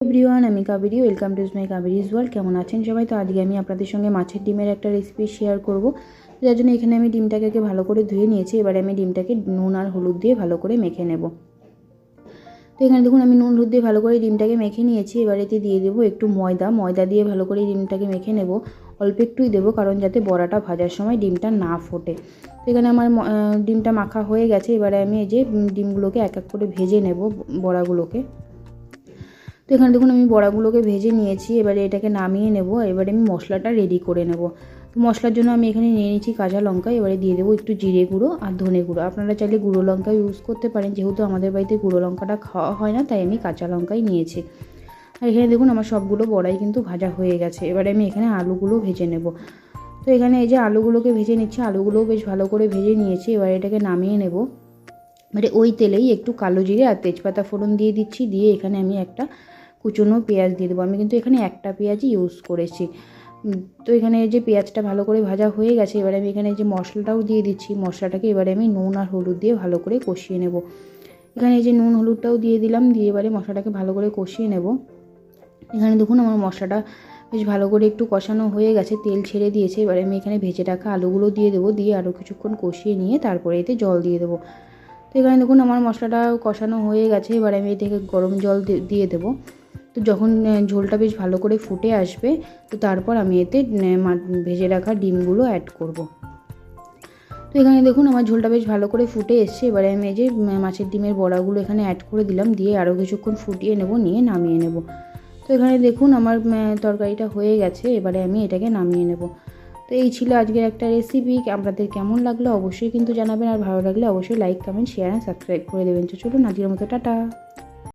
Everyone, আমি Kaberi. Welcome to my Kaberi's world. কেমন আছেন সবাই? তো আজকে আমি আপনাদের সঙ্গে মাছের ডিমের একটা রেসিপি শেয়ার করব। যার জন্য এখানে আমি ডিমটাকে ভালো করে ধুয়ে নিয়েছি। এবারে আমি ডিমটাকে নুন আর হলুদ দিয়ে ভালো করে মেখে নেব। তো এখানে দেখুন আমি নুন হলুদ দিয়ে ভালো করে ডিমটাকে মেখে নিয়েছি। এবার এতে দিয়ে দেবো একটু ময়দা দিয়ে ভালো করে ডিমটাকে মেখে নেব। অল্প একটুই দেবো, কারণ যাতে বড়াটা ভাজার সময় ডিমটা না ফোটে। তো এখানে আমার ডিমটা মাখা হয়ে গেছে। এবারে আমি এই যে ডিমগুলোকে এক এক করে ভেজে নেব, বড়াগুলোকে। তো এখানে দেখুন আমি বড়াগুলোকে ভেজে নিয়েছি। এবারে এটাকে নামিয়ে নেব। এবারে আমি মশলাটা রেডি করে নেব। তো মশলার জন্য আমি এখানে নিয়ে নিয়েছি কাঁচা লঙ্কা। এবারে দিয়ে দেবো একটু জিরে গুঁড়ো আর ধনে গুঁড়ো। আপনারা চাইলে গুঁড়ো লঙ্কা ইউজ করতে পারেন, যেহেতু আমাদের বাড়িতে গুঁড়ো লঙ্কাটা খাওয়া হয় না, তাই আমি কাঁচা লঙ্কাই নিয়েছি। আর এখানে দেখুন আমার সবগুলো বড়াই কিন্তু ভাজা হয়ে গেছে। এবারে আমি এখানে আলুগুলো ভেজে নেব। তো এখানে এই যে আলুগুলোকে ভেজে নিচ্ছি, আলুগুলোও বেশ ভালো করে ভেজে নিয়েছি। এবারে এটাকে নামিয়ে নেব। এবারে ওই তেলেই একটু কালো জিরে আর তেজপাতা ফোড়ন দিয়ে দিচ্ছি। দিয়ে এখানে আমি একটা কুচনো পেঁয়াজ দিয়ে দেবো। আমি কিন্তু এখানে একটা পেঁয়াজই ইউজ করেছি। তো এখানে এই যে পেঁয়াজটা ভালো করে ভাজা হয়ে গেছে। এবারে আমি এখানে যে মশলাটাও দিয়ে দিচ্ছি। মশলাটাকে এবারে আমি নুন আর হলুদ দিয়ে ভালো করে কষিয়ে নেব। এখানে এই যে নুন হলুদটাও দিয়ে দিলাম, দিয়ে এবারে মশলাটাকে ভালো করে কষিয়ে নেব। এখানে দেখুন আমার মশলাটা বেশ ভালো করে একটু কষানো হয়ে গেছে, তেল ছেড়ে দিয়েছে। এবারে আমি এখানে ভেজে রাখা আলুগুলো দিয়ে দেবো। দিয়ে আরও কিছুক্ষণ কষিয়ে নিয়ে তারপরে এতে জল দিয়ে দেবো। তো এখানে দেখুন আমার মশলাটা কষানো হয়ে গেছে। এবারে আমি এতে গরম জল দিয়ে দেবো। তো যখন ঝোলটা বেশ ভালো করে ফুটে আসবে, তো তারপর আমি এতে ভেজে রাখা ডিমগুলো অ্যাড করব। তো এখানে দেখুন আমার ঝোলটা বেশ ভালো করে ফুটে এসছে। এবারে আমি এই যে মাছের ডিমের বড়াগুলো এখানে অ্যাড করে দিলাম। দিয়ে আরও কিছুক্ষণ ফুটিয়ে নেব, নিয়ে নামিয়ে নেব। তো এখানে দেখুন আমার তরকারিটা হয়ে গেছে। এবারে আমি এটাকে নামিয়ে নেব। তো এই ছিল আজকের একটা রেসিপি। আপনাদের কেমন লাগলো অবশ্যই কিন্তু জানাবেন। আর ভালো লাগলে অবশ্যই লাইক, কমেন্ট, শেয়ার আর সাবস্ক্রাইব করে দেবেন। তো চলুন আজকের মতো টাটা।